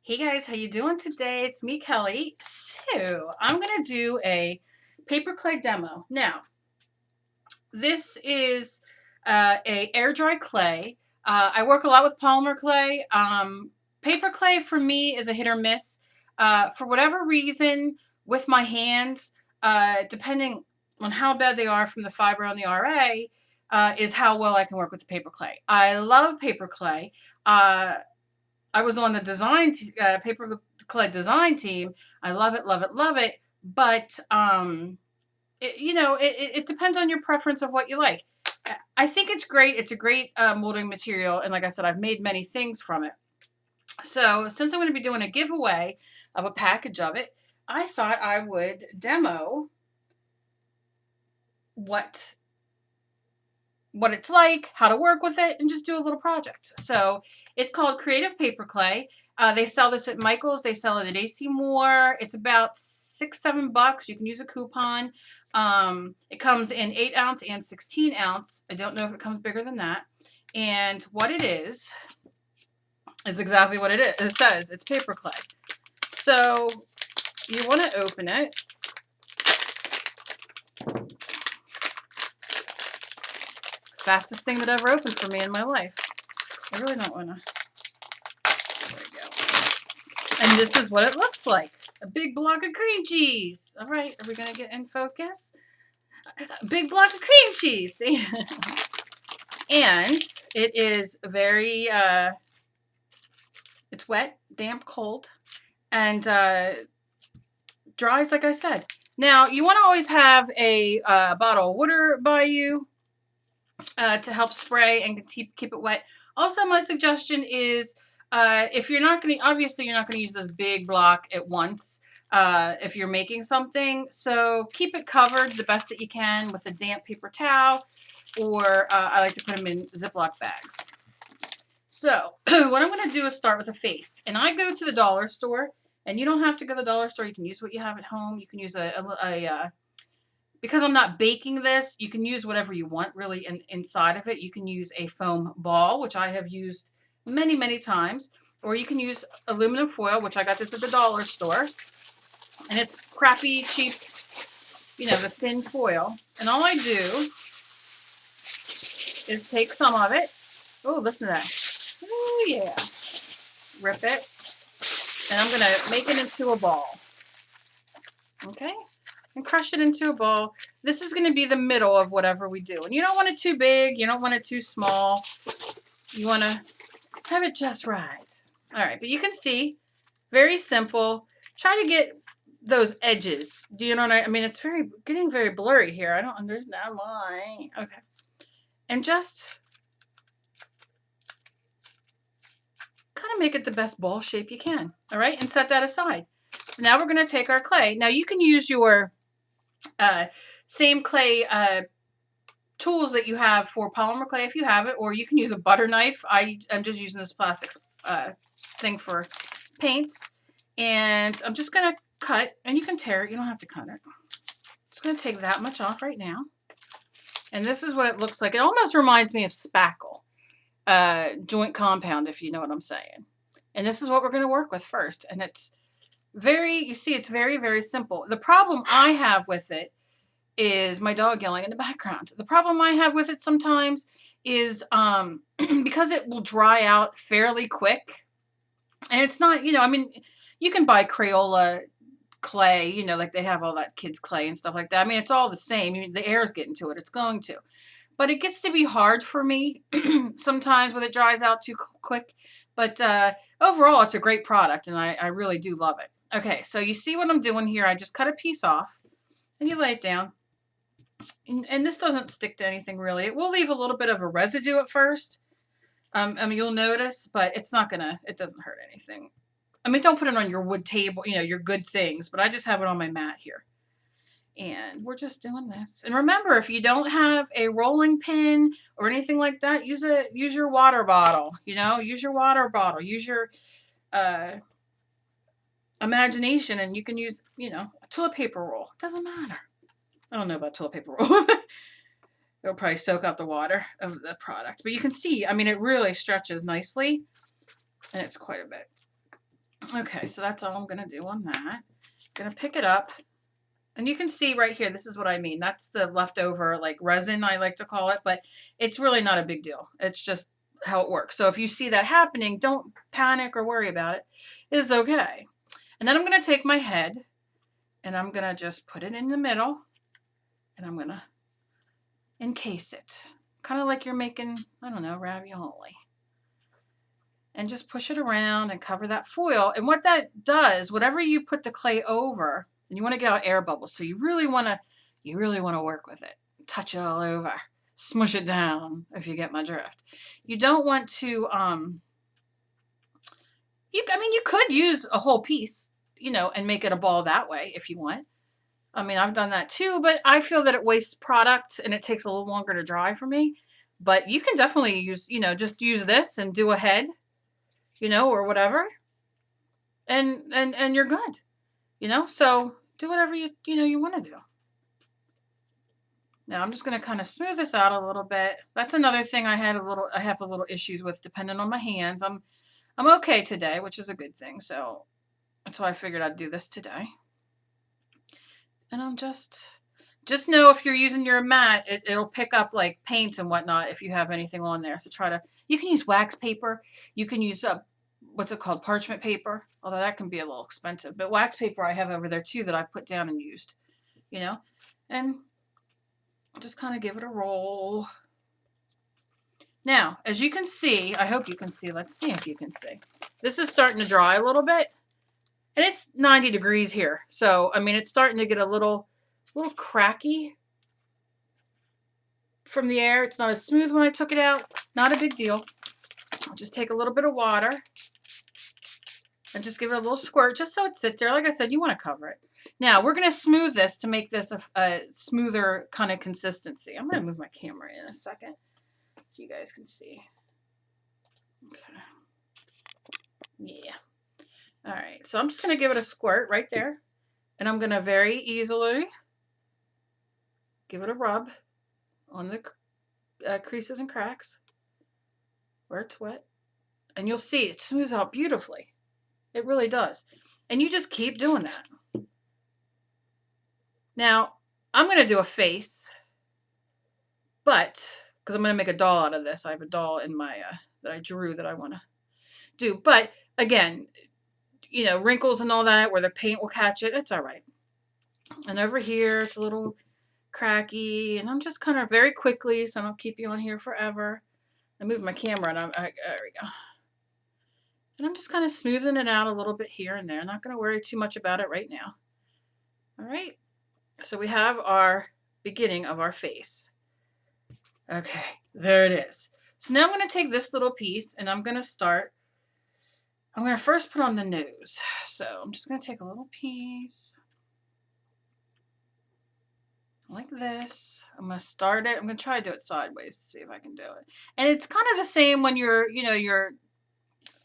Hey guys, how you doing today? It's me, Kelly. So I'm gonna do a paper clay demo. Now, this is a air dry clay. I work a lot with polymer clay. Paper clay for me is a hit or miss. For whatever reason, with my hands, depending on how bad they are from the fiber on the RA, is how well I can work with the paper clay. I love paper clay. I was on the paper clay design team. I love it, love it, love it. But it depends on your preference of what you like. I think it's great. It's a great molding material, and like I said, I've made many things from it. So since I'm going to be doing a giveaway of a package of it, I thought I would demo what it's like, how to work with it, and just do a little project. So it's called Creative Paper Clay. They sell this at Michael's. They sell it at AC Moore. It's about $6-7. You can use a coupon. It comes in 8-ounce and 16-ounce. I don't know if it comes bigger than that. And what it is exactly what it is. It says it's paper clay. So you want to open it. Fastest thing that ever opened for me in my life. I really don't want to. There we go. And this is what it looks like. A big block of cream cheese. All right, are we going to get in focus? A big block of cream cheese. And it is very, it's wet, damp, cold, and dries, like I said. Now, you want to always have a bottle of water by you to help spray and keep it wet. Also, my suggestion is if you're not going to, obviously you're not going to use this big block at once if you're making something. So keep it covered the best that you can with a damp paper towel, or I like to put them in Ziploc bags. So what I'm going to do is start with a face. And I go to the dollar store, and you don't have to go to the dollar store. You can use what you have at home. You can use because I'm not baking this, you can use whatever you want really inside of it. You can use a foam ball, which I have used many, many times, or you can use aluminum foil, which I got this at the dollar store. And it's crappy, cheap, the thin foil. And all I do is take some of it. Oh, listen to that. Oh, yeah. Rip it. And I'm going to make it into a ball. Okay? And crush it into a ball. This is going to be the middle of whatever we do. And you don't want it too big. You don't want it too small. You want to have it just right. All right, but you can see, very simple. Try to get those edges. Do you know what I mean? It's getting very blurry here. I don't understand why. Okay. And just kind of make it the best ball shape you can. All right, and set that aside. So now we're going to take our clay. Now you can use your same clay tools that you have for polymer clay if you have it, or you can use a butter knife. I'm just using this plastic thing for paint, and I'm just going to cut, and you can tear it. You don't have to cut it. Just going to take that much off right now, and this is what it looks like. It almost reminds me of spackle, joint compound, if you know what I'm saying. And this is what we're going to work with first, and it's it's very, very simple. The problem I have with it is my dog yelling in the background. The problem I have with it sometimes is because it will dry out fairly quick. And it's not, you can buy Crayola clay, like they have all that kids clay and stuff like that. I mean, it's all the same. The air is getting to it. It's going to. But it gets to be hard for me sometimes when it dries out too quick. But overall, it's a great product, and I really do love it. Okay, so you see what I'm doing here. I just cut a piece off, and you lay it down. And this doesn't stick to anything really. It will leave a little bit of a residue at first. I mean, you'll notice, but it doesn't hurt anything. I mean, don't put it on your wood table, your good things, but I just have it on my mat here. And we're just doing this. And remember, if you don't have a rolling pin or anything like that, use your water bottle, use your water bottle, use your imagination, and you can use, a toilet paper roll. It doesn't matter. I don't know about toilet paper roll. It'll probably soak out the water of the product. But you can see, I mean, it really stretches nicely. And it's quite a bit. Okay, so that's all I'm going to do on that. I'm going to pick it up. And you can see right here, this is what I mean. That's the leftover like resin, I like to call it, but it's really not a big deal. It's just how it works. So if you see that happening, don't panic or worry about it. It's okay. And then I'm going to take my head and I'm going to just put it in the middle and I'm going to encase it. Kind of like you're making, I don't know, ravioli. And just push it around and cover that foil. And what that does, whatever you put the clay over, and you want to get out air bubbles, so you really want to work with it. Touch it all over. Smush it down, if you get my drift. You don't want to, you could use a whole piece, and make it a ball that way if you want. I mean, I've done that too, but I feel that it wastes product and it takes a little longer to dry for me. But you can definitely use, just use this and do a head, or whatever. And you're good, so do whatever you want to do. Now I'm just going to kind of smooth this out a little bit. That's another thing I have a little issues with, depending on my hands. I'm okay today, which is a good thing. So that's why I figured I'd do this today. And I'm just know if you're using your mat, it'll pick up like paint and whatnot if you have anything on there. So you can use wax paper. You can use what's it called? Parchment paper. Although that can be a little expensive. But wax paper I have over there too that I've put down and used, and just kind of give it a roll. Now, as you can see, I hope you can see. Let's see if you can see. This is starting to dry a little bit. And it's 90 degrees here. So, I mean, it's starting to get a little cracky from the air. It's not as smooth when I took it out. Not a big deal. I'll just take a little bit of water and just give it a little squirt just so it sits there. Like I said, you want to cover it. Now, we're going to smooth this to make this a smoother kind of consistency. I'm going to move my camera in a second so you guys can see. Okay. Yeah. All right, so I'm just going to give it a squirt right there. And I'm going to very easily give it a rub on the creases and cracks where it's wet. And you'll see it smooths out beautifully. It really does. And you just keep doing that. Now, I'm going to do a face, but because I'm going to make a doll out of this. I have a doll in my that I drew that I want to do. But again, wrinkles and all that where the paint will catch it. It's all right. And over here, it's a little cracky. And I'm just kind of very quickly, so I don't keep you on here forever. I moved my camera and there we go. And I'm just kind of smoothing it out a little bit here and there. I'm not going to worry too much about it right now. All right. So we have our beginning of our face. Okay, there it is. So now I'm going to take this little piece and I'm going to first put on the nose. So I'm just going to take a little piece like this. I'm going to start it. I'm going to try to do it sideways to see if I can do it. And it's kind of the same when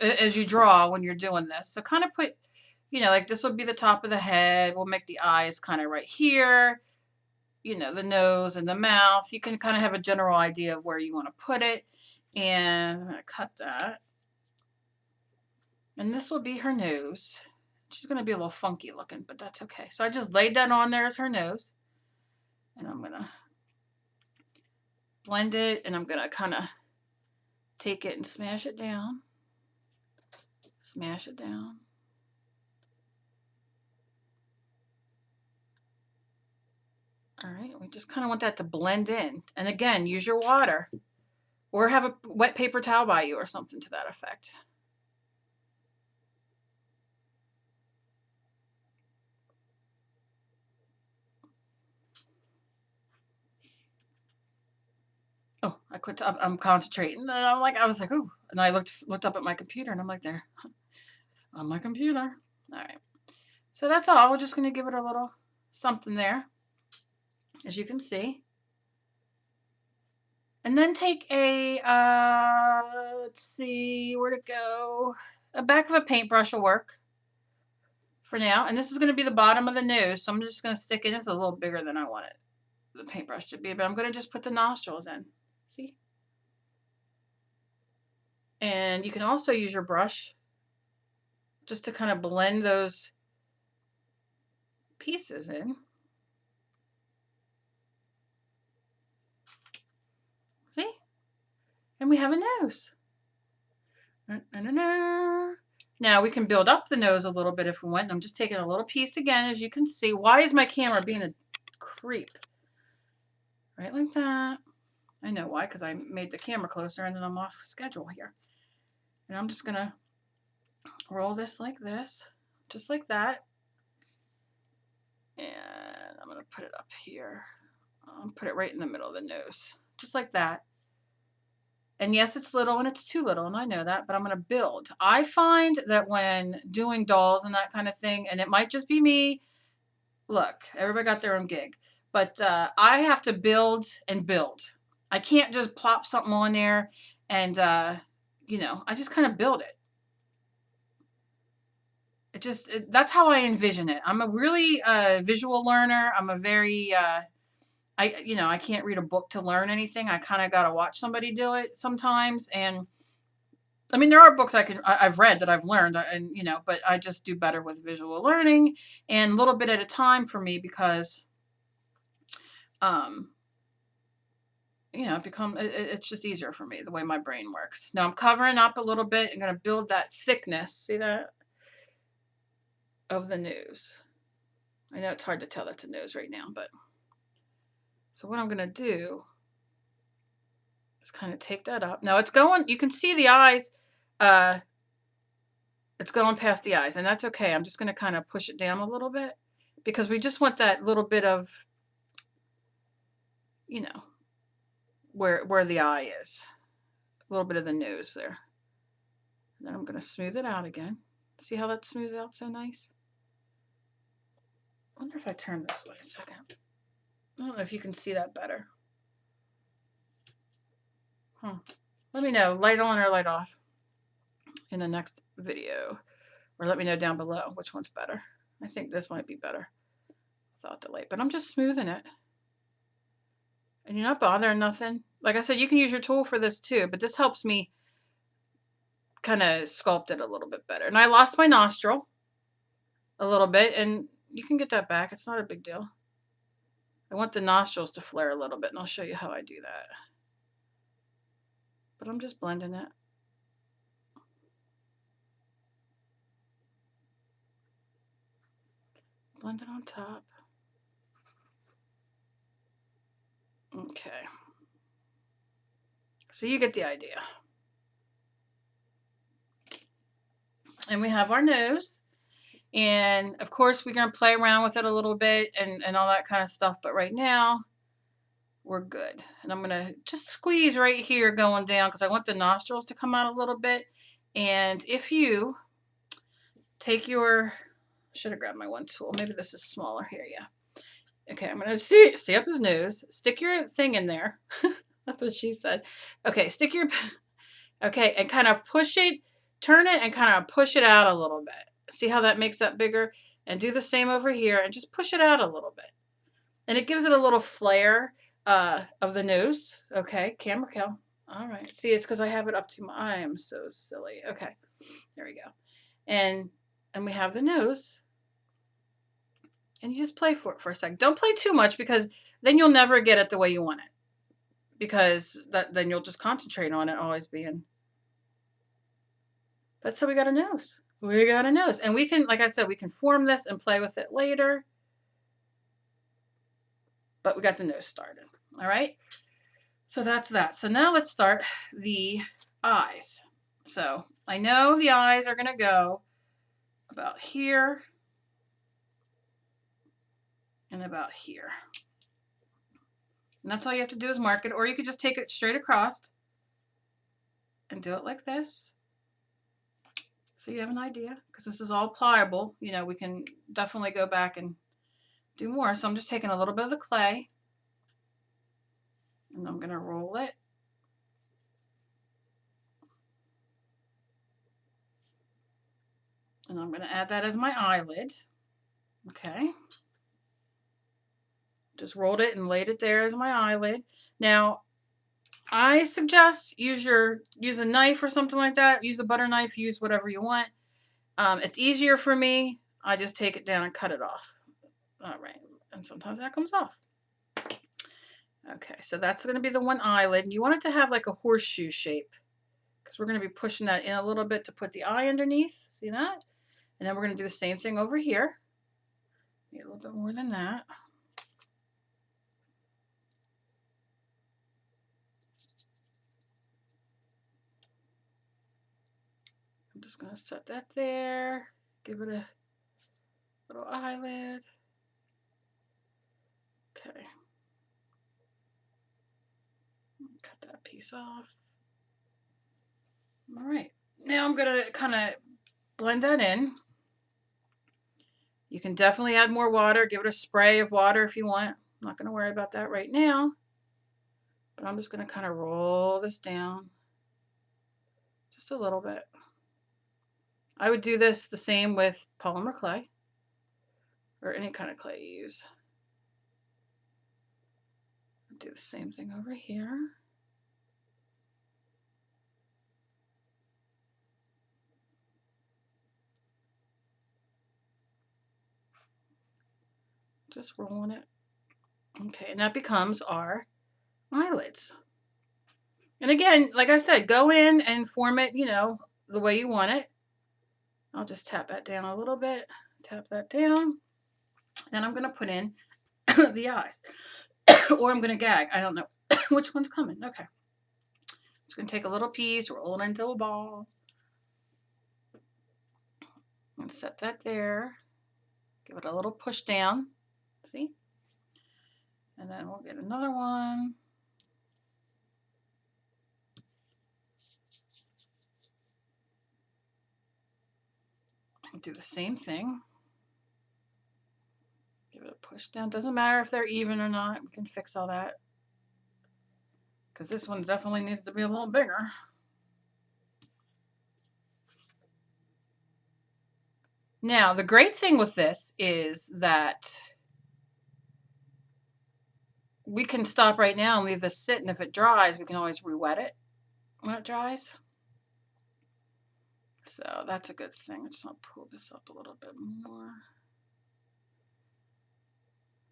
as you draw when you're doing this. So kind of put, like this will be the top of the head. We'll make the eyes kind of right here. The nose and the mouth. You can kind of have a general idea of where you want to put it. And I'm going to cut that. And this will be her nose. She's going to be a little funky looking, but that's okay. So I just laid that on there as her nose. And I'm going to blend it. And I'm going to kind of take it and smash it down. Smash it down. All right, we just kind of want that to blend in. And again, use your water or have a wet paper towel by you or something to that effect. Oh, I quit. I'm concentrating. And I was like, oh, and I looked up at my computer and I'm like, there on my computer. All right. So that's all. We're just going to give it a little something there, as you can see. And then take a, let's see, where to go? A back of a paintbrush will work for now. And this is going to be the bottom of the nose. So I'm just going to stick in. It's a little bigger than I want it, the paintbrush to be. But I'm going to just put the nostrils in. See? And you can also use your brush just to kind of blend those pieces in. See? And we have a nose. Now we can build up the nose a little bit if we want. I'm just taking a little piece again, as you can see. Why is my camera being a creep? Right like that. I know why, because I made the camera closer and then I'm off schedule here. And I'm just going to roll this like this, just like that. And I'm going to put it up here. I'll put it right in the middle of the nose, just like that. And yes, it's little and it's too little, and I know that, but I'm going to build. I find that when doing dolls and that kind of thing, and it might just be me, look, everybody got their own gig, but I have to build and build. I can't just plop something on there and, you know, I just kind of build it. That's how I envision it. I'm a really visual learner. I'm a very, I can't read a book to learn anything. I kind of got to watch somebody do it sometimes. And I mean, there are books I've read that I've learned, and, you know, but I just do better with visual learning and a little bit at a time for me because, you know, it's just easier for me the way my brain works. Now I'm covering up a little bit. I'm going to build that thickness. See that? Of the nose. I know it's hard to tell that's a nose right now, but so what I'm going to do is kind of take that up. Now it's going, you can see the eyes, it's going past the eyes, and that's okay. I'm just going to kind of push it down a little bit because we just want that little bit of, you know, where the eye is, a little bit of the nose there. And then I'm going to smooth it out again. See how that smooths out so nice? I wonder if I turn this way a second. I don't know if you can see that better. Let me know, light on or light off in the next video. Or let me know down below which one's better. I think this might be better without the light. But I'm just smoothing it. And you're not bothering nothing. Like I said, you can use your tool for this too. But this helps me kind of sculpt it a little bit better. And I lost my nostril a little bit. And you can get that back. It's not a big deal. I want the nostrils to flare a little bit. And I'll show you how I do that. But I'm just blending it. Blend it on top. Okay. So you get the idea. And we have our nose. And of course, we're going to play around with it a little bit and all that kind of stuff. But right now, we're good. And I'm going to just squeeze right here going down because I want the nostrils to come out a little bit. And if you take your, should have grabbed my one tool. Maybe this is smaller here. Yeah. Okay, I'm going to see up his nose. Stick your thing in there. That's what she said. Okay, stick your, okay, and kind of push it, turn it and kind of push it out a little bit. See how that makes that bigger? And do the same over here and just push it out a little bit. And it gives it a little flare of the nose. Okay, camera kill. All right. See, it's because I have it up to my, I am so silly. Okay, there we go. And we have the nose. And you just play for it for a second. Don't play too much because then you'll never get it the way you want it. Because then you'll just concentrate on it always being. But so we got a nose. We got a nose. And we can, like I said, we can form this and play with it later. But we got the nose started. All right. So that's that. So now let's start the eyes. So I know the eyes are going to go about here and about here. And that's all you have to do is mark it, or you could just take it straight across and do it like this. So you have an idea, because this is all pliable. You know, we can definitely go back and do more. So I'm just taking a little bit of the clay and I'm going to roll it. And I'm going to add that as my eyelid. Okay. Just rolled it and laid it there as my eyelid. Now, I suggest use a knife or something like that. Use a butter knife, use whatever you want. It's easier for me. I just take it down and cut it off. All right, and sometimes that comes off. Okay, so that's going to be the one eyelid. You want it to have like a horseshoe shape because we're going to be pushing that in a little bit to put the eye underneath. See that? And then we're going to do the same thing over here. Maybe a little bit more than that. I'm just going to set that there. Give it a little eyelid. Okay. Cut that piece off. All right. Now I'm going to kind of blend that in. You can definitely add more water. Give it a spray of water if you want. I'm not going to worry about that right now. But I'm just going to kind of roll this down just a little bit. I would do this the same with polymer clay or any kind of clay you use. Do the same thing over here. Just rolling it. Okay, and that becomes our eyelids. And again, like I said, go in and form it, you know, the way you want it. I'll just tap that down a little bit. Tap that down. Then I'm going to put in the eyes. Or I'm going to gag. I don't know which one's coming. Okay. Just going to take a little piece, roll it into a ball. And set that there. Give it a little push down. See? And then we'll get another one. Do the same thing. Give it a push down. Doesn't matter if they're even or not. We can fix all that. Because this one definitely needs to be a little bigger. Now, the great thing with this is that we can stop right now and leave this sit, and if it dries, we can always re-wet it when it dries. So that's a good thing. I just want to pull this up a little bit more.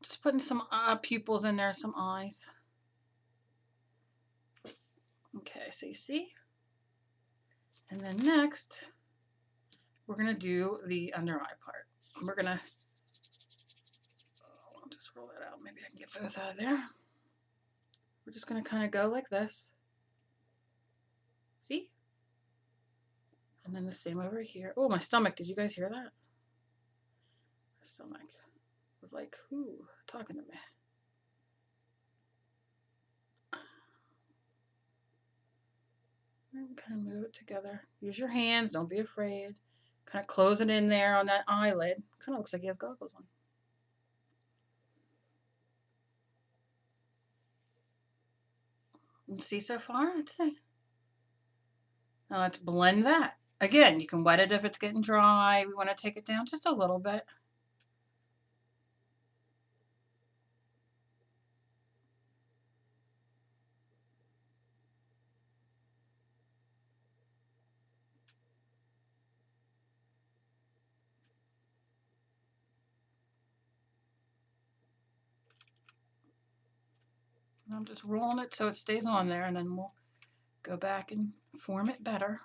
Just putting some pupils in there, some eyes. Okay, so you see? And then next, we're going to do the under eye part. We're going to, I'll just roll that out. Maybe I can get both out of there. We're just going to kind of go like this. See? And then the same over here. Oh, my stomach. Did you guys hear that? My stomach was like, ooh, talking to me. And kind of move it together. Use your hands. Don't be afraid. Kind of close it in there on that eyelid. Kind of looks like he has goggles on. And see so far? Let's see. Now let's blend that. Again, you can wet it if it's getting dry. We want to take it down just a little bit. And I'm just rolling it so it stays on there, and then we'll go back and form it better.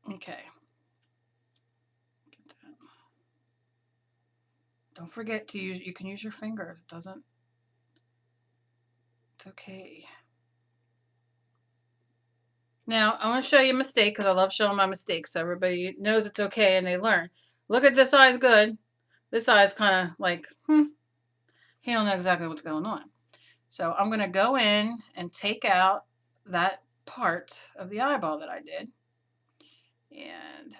Okay. Get that. Don't forget to use, you can use your fingers. It doesn't, it's okay. Now, I want to show you a mistake because I love showing my mistakes so everybody knows it's okay and they learn. Look at this eye's good. This eye's kind of like, he don't know exactly what's going on. So I'm going to go in and take out that part of the eyeball that I did. And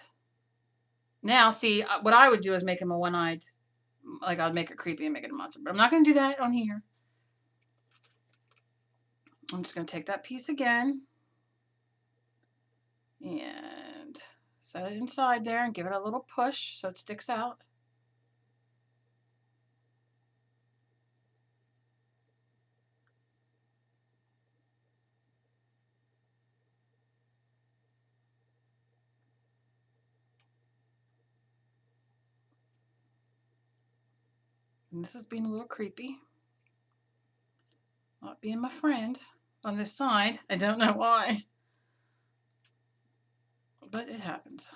now, see, what I would do is make him a one-eyed, like I'd make it creepy and make it a monster. But I'm not going to do that on here. I'm just going to take that piece again and Set it inside there and give it a little push so it sticks out. And this is being a little creepy. Not being my friend on this side. I don't know why. But it happens.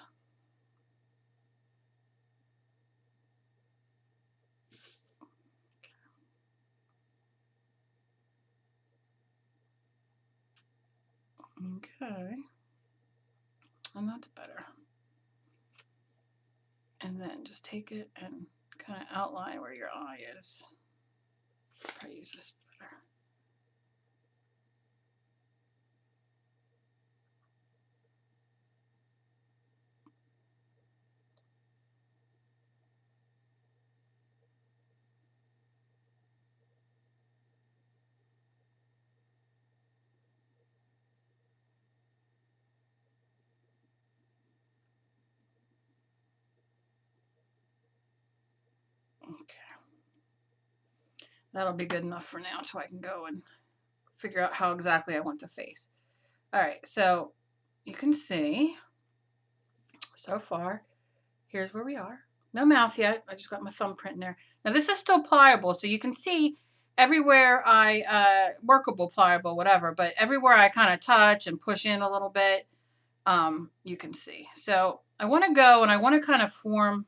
Okay. And that's better. And then just take it and kind of outline where your eye is. Probably use this better. Okay. That'll be good enough for now so I can go and figure out how exactly I want the face. All right, so you can see so far, here's where we are. No mouth yet. I just got my thumbprint in there. Now this is still pliable, so you can see everywhere I, workable, pliable, whatever, but everywhere I kind of touch and push in a little bit, you can see. So I want to go and I want to kind of form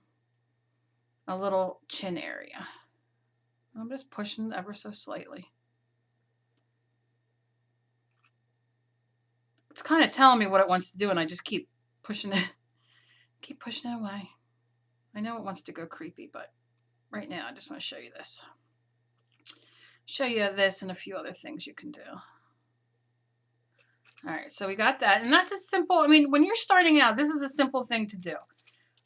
a little chin area. I'm just pushing ever so slightly. It's kind of telling me what it wants to do, and I just keep pushing it away. I know it wants to go creepy, but right now I just want to show you this. Show you this and a few other things you can do. All right, so we got that, and that's a simple, I mean, when you're starting out, this is a simple thing to do.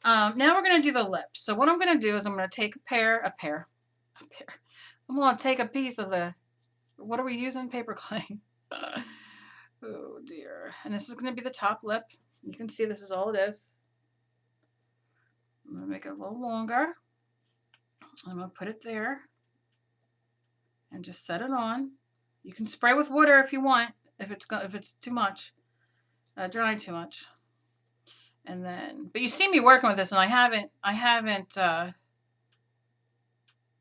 Now we're going to do the lips. So what I'm going to do is I'm going to take I'm going to take a piece of the, what are we using? Paperclay. Oh dear. And this is going to be the top lip. You can see this is all it is. I'm going to make it a little longer. I'm going to put it there and just set it on. You can spray with water if you want, if it's too much, drying too much. And then, but you see me working with this, and I haven't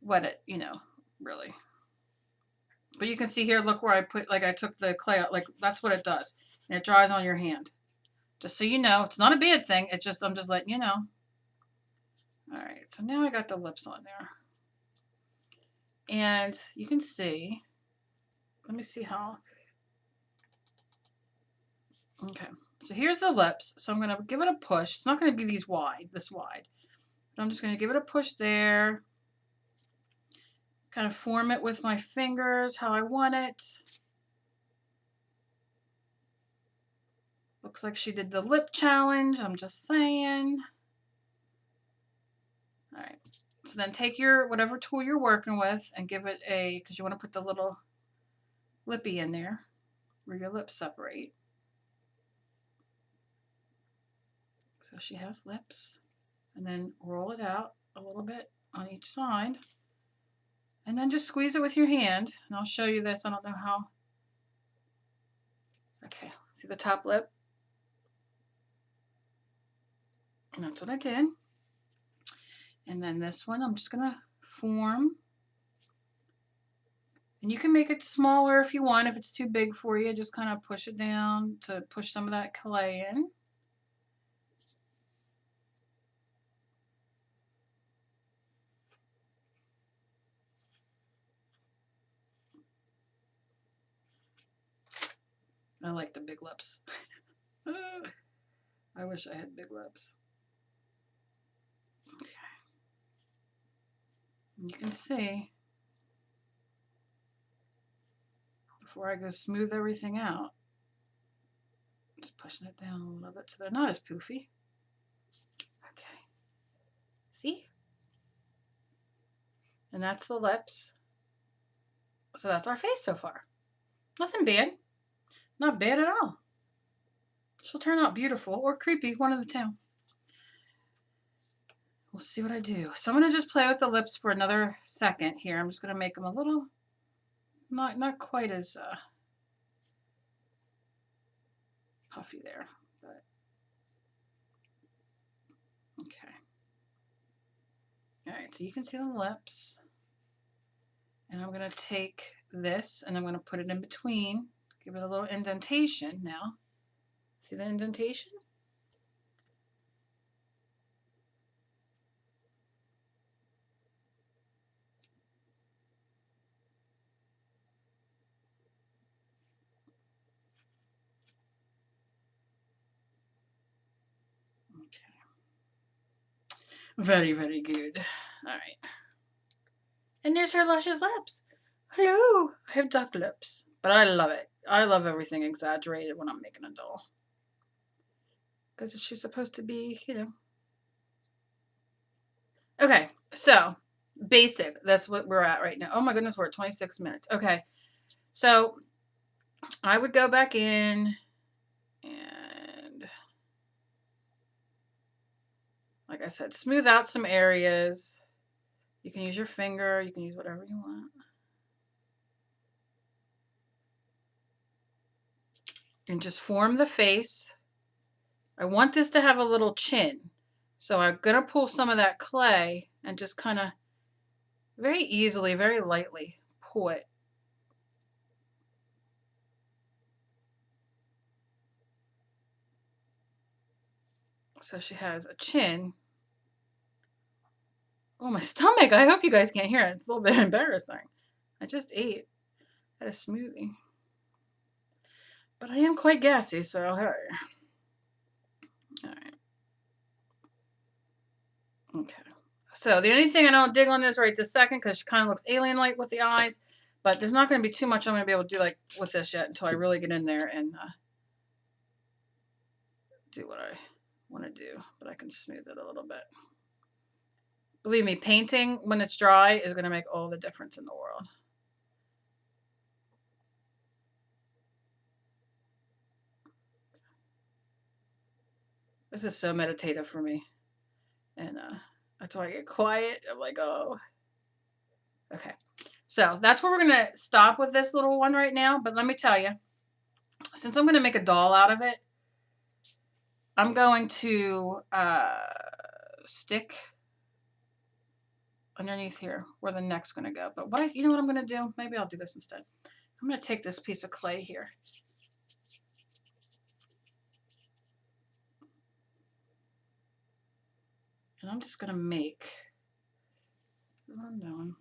wet it, you know, really. But you can see here, look where I put, like I took the clay out, like that's what it does. And it dries on your hand. Just so you know, it's not a bad thing. It's just, I'm just letting you know. All right, so now I got the lips on there. And you can see, let me see how. Okay, so here's the lips. So I'm going to give it a push. It's not going to be this wide. But I'm just going to give it a push there. Kind of form it with my fingers how I want it. Looks like she did the lip challenge. I'm just saying. All right. So then take your whatever tool you're working with and give it a, because you want to put the little lippy in there where your lips separate. So she has lips. And then roll it out a little bit on each side. And then just squeeze it with your hand. And I'll show you this. I don't know how. Okay, see the top lip? And that's what I did. And then this one, I'm just going to form. And you can make it smaller if you want. If it's too big for you, just kind of push it down to push some of that clay in. I like the big lips. I wish I had big lips. Okay. And you can see, before I go smooth everything out, just pushing it down a little bit so they're not as poofy. Okay. See? And that's the lips. So that's our face so far. Nothing bad. Not bad at all. She'll turn out beautiful or creepy, one of the two. We'll see what I do. So I'm going to just play with the lips for another second here. I'm just going to make them a little, not quite as puffy there, but okay. All right, so you can see the lips. And I'm going to take this and I'm going to put it in between. Give it a little indentation now. See the indentation? Okay. Very, very good. All right. And there's her luscious lips. Hello. I have duck lips. But I love it. I love everything exaggerated when I'm making a doll. Because she's supposed to be, you know. Okay. So, basic. That's what we're at right now. Oh my goodness, we're at 26 minutes. Okay. So, I would go back in and, like I said, smooth out some areas. You can use your finger. You can use whatever you want. And just form the face. I want this to have a little chin. So I'm going to pull some of that clay and just kind of very easily, very lightly pull it. So she has a chin. Oh, my stomach. I hope you guys can't hear it. It's a little bit embarrassing. I just ate at a smoothie. But I am quite gassy, so hey. All right. Okay. So the only thing I don't dig on this right this second, because she kind of looks alien-like with the eyes, but there's not going to be too much I'm going to be able to do like with this yet until I really get in there and do what I want to do. But I can smooth it a little bit. Believe me, painting when it's dry is going to make all the difference in the world. This is so meditative for me. And that's why I get quiet. I'm like, oh. Okay. So that's where we're going to stop with this little one right now. But let me tell you, since I'm going to make a doll out of it, I'm going to stick underneath here where the neck's going to go. But you know what I'm going to do? Maybe I'll do this instead. I'm going to take this piece of clay here. And I'm just going to make what I'm doing.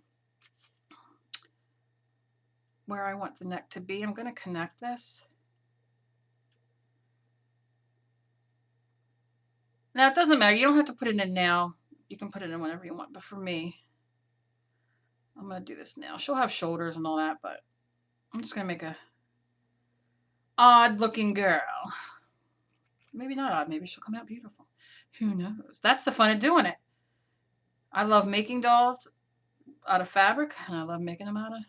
Where I want the neck to be, I'm going to connect this. Now, it doesn't matter. You don't have to put it in now. You can put it in whenever you want. But for me, I'm going to do this now. She'll have shoulders and all that, but I'm just going to make a odd-looking girl. Maybe not odd. Maybe she'll come out beautiful. Who knows? That's the fun of doing it. I love making dolls out of fabric, and I love making them out of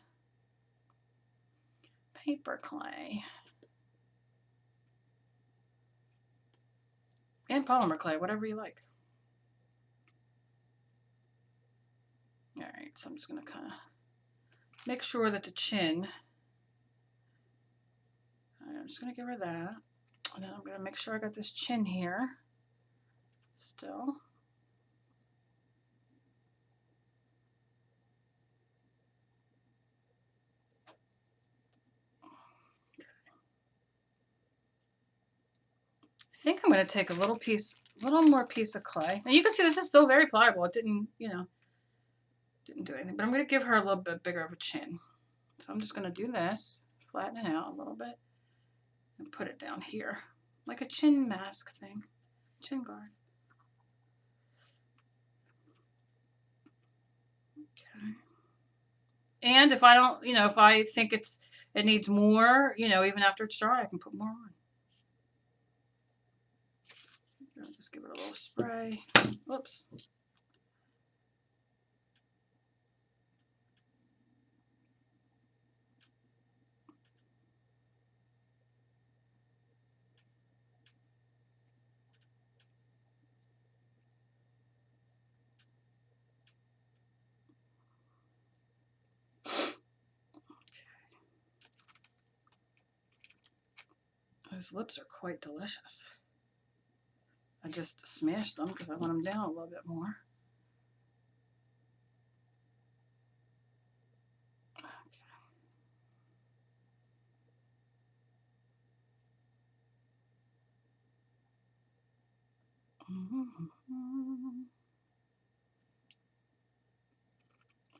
paper clay. And polymer clay, whatever you like. All right, so I'm just going to kind of make sure that the chin, I'm just going to give her that. And then I'm going to make sure I got this chin here still. I think I'm going to take a little more piece of clay. Now you can see this is still very pliable. It didn't, you know, didn't do anything. But I'm going to give her a little bit bigger of a chin. So I'm just going to do this, flatten it out a little bit, and put it down here. Like a chin mask thing. Chin guard. Okay. And if I don't, you know, if I think it needs more, you know, even after it's dry, I can put more on. I'll just give it a little spray. Whoops. Those lips are quite delicious. I just smashed them because I want them down a little bit more.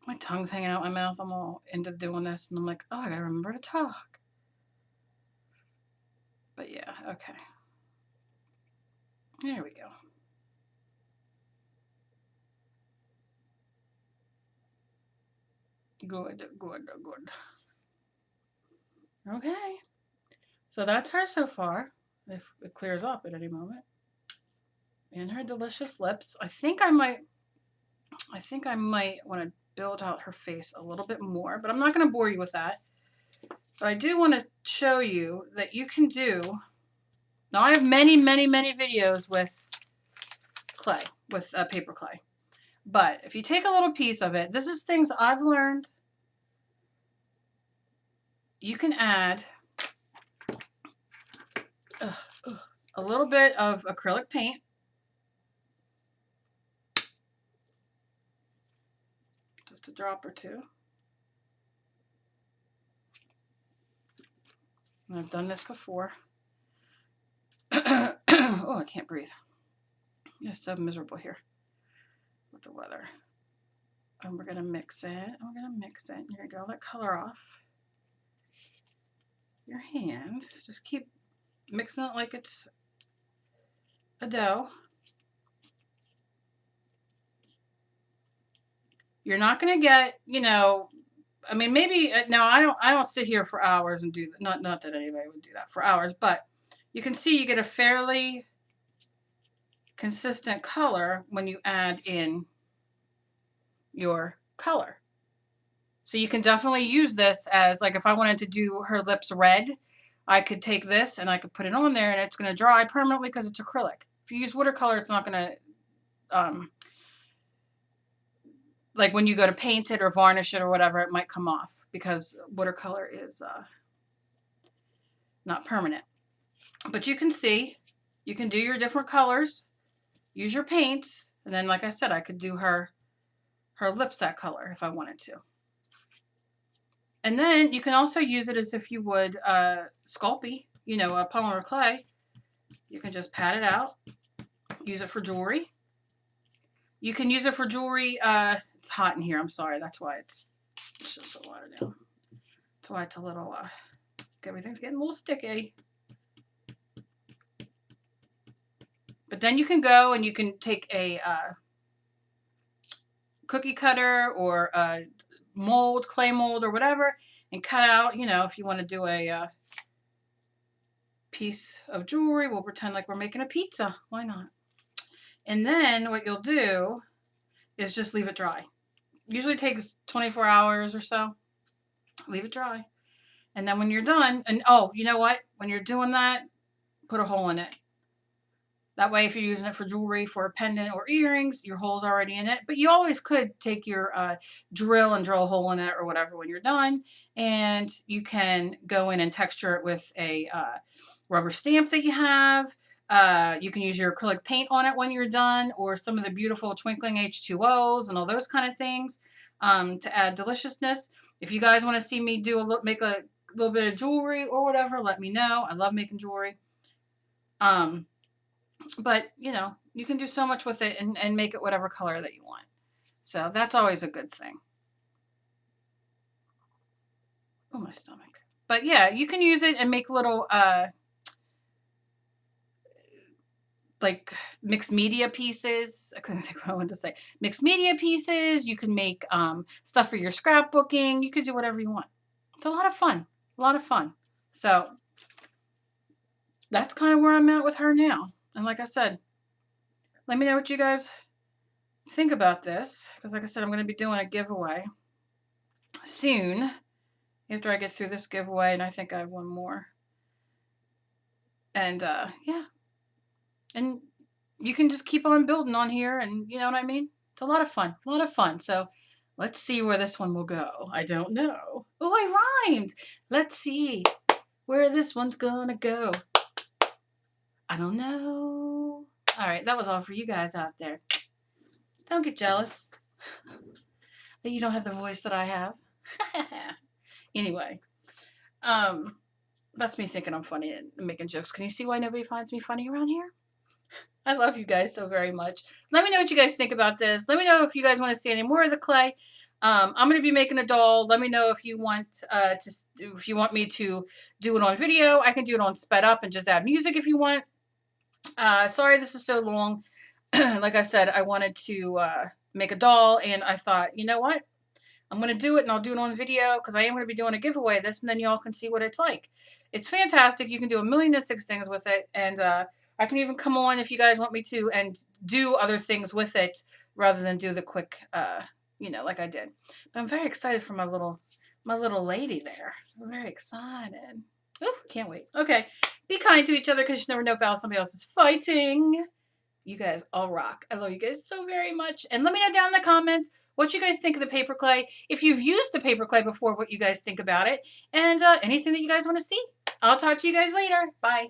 My tongue's hanging out my mouth. I'm all into doing this, and I'm like, oh, I gotta remember to talk. But yeah, okay. There we go. Good, good, good. Okay. So that's her so far. If it clears up at any moment. And her delicious lips. I think I might want to build out her face a little bit more, but I'm not going to bore you with that. But I do want to show you that you can do. Now I have many, many, many videos with clay, with paper clay. But if you take a little piece of it, this is things I've learned. You can add a little bit of acrylic paint. Just a drop or two. And I've done this before. Oh, I can't breathe. It's so miserable here with the weather. And we're going to mix it. We're going to mix it. You're going to go let color off your hand. Just keep mixing it like it's a dough. You're not going to get, you know, I mean, maybe now I don't sit here for hours and do that. Not that anybody would do that for hours, but you can see you get a fairly consistent color when you add in your color. So you can definitely use this as, like, if I wanted to do her lips red, I could take this and I could put it on there and it's going to dry permanently because it's acrylic. If you use watercolor, it's not going to, like when you go to paint it or varnish it or whatever, it might come off because watercolor is not permanent. But you can see, you can do your different colors, use your paints, and then, like I said, I could do her lips that color if I wanted to. And then you can also use it as if you would SKYPE, you know, a polymer clay. You can just pat it out, use it for jewelry. You can use it for jewelry. It's hot in here. I'm sorry. That's why it's just the water down. That's why it's a little, everything's getting a little sticky. But then you can go and you can take a cookie cutter or a mold, clay mold or whatever, and cut out, you know, if you want to do a piece of jewelry, we'll pretend like we're making a pizza. Why not? And then what you'll do is just leave it dry. Usually takes 24 hours or so. Leave it dry. And then when you're done, and oh, you know what? When you're doing that, put a hole in it. That way, if you're using it for jewelry, for a pendant or earrings, your hole's already in it. But you always could take your drill and drill a hole in it or whatever when you're done. And you can go in and texture it with a rubber stamp that you have. You can use your acrylic paint on it when you're done, or some of the beautiful twinkling H2Os and all those kind of things to add deliciousness. If you guys want to see me do make a little bit of jewelry or whatever, let me know. I love making jewelry. But, you know, you can do so much with it and make it whatever color that you want. So that's always a good thing. Oh, my stomach. But yeah, you can use it and make little, like mixed media pieces. I couldn't think of what I wanted to say. Mixed media pieces. You can make stuff for your scrapbooking. You can do whatever you want. It's a lot of fun. A lot of fun. So that's kind of where I'm at with her now. And like I said, let me know what you guys think about this. Because like I said, I'm going to be doing a giveaway soon. After I get through this giveaway. And I think I have one more. And yeah. And you can just keep on building on here. And you know what I mean? It's a lot of fun. A lot of fun. So let's see where this one will go. I don't know. Oh, I rhymed. Let's see where this one's going to go. I don't know. All right, that was all for you guys out there. Don't get jealous that you don't have the voice that I have. Anyway, that's me thinking I'm funny and making jokes. Can you see why nobody finds me funny around here? I love you guys so very much. Let me know what you guys think about this. Let me know if you guys want to see any more of the clay. I'm going to be making a doll. Let me know if you want if you want me to do it on video. I can do it on sped up and just add music if you want. Sorry this is so long. Like I said, I wanted to make a doll, and I thought, you know what? I'm going to do it, and I'll do it on video because I am going to be doing a giveaway of this, and then y'all can see what it's like. It's fantastic. You can do 1,000,006 things with it, and I can even come on if you guys want me to and do other things with it rather than do the quick, you know, like I did. But I'm very excited for my little lady there. I'm very excited. Ooh, can't wait. Okay, be kind to each other because you never know if somebody else is fighting. You guys all rock. I love you guys so very much. And let me know down in the comments what you guys think of the paper clay. If you've used the paper clay before, what you guys think about it. And anything that you guys want to see. I'll talk to you guys later. Bye.